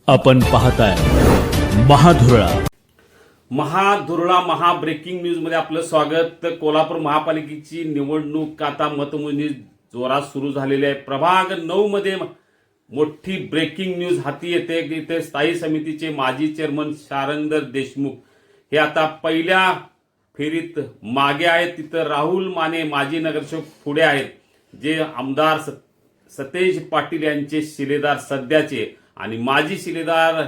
आपण पाहताय महाधुरळा. महा breaking news मध्ये आपलं स्वागत. कोल्हापूर महापालिकेची निवडणूक आता मतमोजणी जोरात सुरू झालेली आहे. प्रभाग 9 मध्ये मोठी ब्रेकिंग न्यूज हाती येते की ते स्थायी समितीचे माजी चेअरमन शारंगधर देशमुख हे आता पहिल्या फेरीत मागे आहेत. तिथं राहुल माने माजी नगरसेवक पुढे आहेत, जे आमदार सतेज पाटील यांचे शिलेदार सध्याचे आणि माजी शिलेदार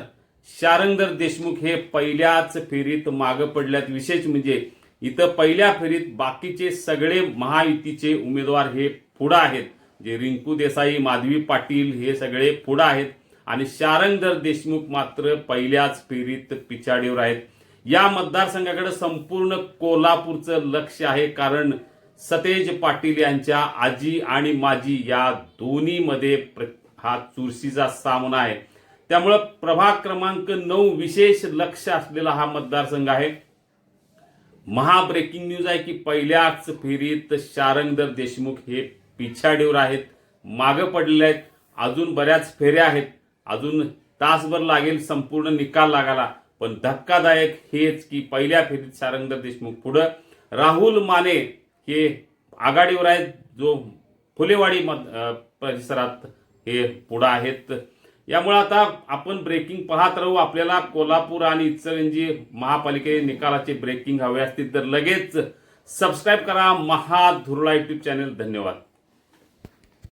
शारंगधर देशमुख हे पहिल्याच फेरीत मागे पडल्यात. विशेष म्हणजे इथं पहिल्या फेरीत बाकीचे सगळे महायुतीचे उमेदवार हे पुढे आहेत, जे रिंकू देसाई, माधवी पाटील हे सगळे पुढे आहेत आणि शारंगधर देशमुख मात्र पहिल्याच फेरीत पिछाडीवर आहेत. या मतदारसंघाकडे संपूर्ण कोल्हापूरचं लक्ष आहे, कारण सतेज पाटील यांच्या आजी आणि माजी या दोन्ही मध्ये हा चुरशीचा सामना आहे. त्यामुळे प्रभाग क्रमांक 9 विशेष लक्ष असलेला हा मतदारसंघ आहे. ब्रेकिंग न्यूज आहे की पहिल्याच फेरीत शारंगधर देशमुख हे पिछाडीवर आहेत, मागे पडलेले आहेत. अजून बऱ्याच फेऱ्या आहेत, अजून तासभर लागेल संपूर्ण निकाल लागायला. पण धक्कादायक हेच की पहिल्या फेरीत शारंगधर देशमुख पुढे, राहुल माने हे आघाडीवर आहेत, जो फुलेवाडी परिसरात हे पुढे आहेत. यामुळे आता आपण ब्रेकिंग पाहत राहू. आपल्याला कोल्हापूर आणि इचलकरंजी महापालिके निकालाचे ब्रेकिंग हवे असतील तर लगेच सबस्क्राईब करा महाधुरळा YouTube चॅनल. धन्यवाद.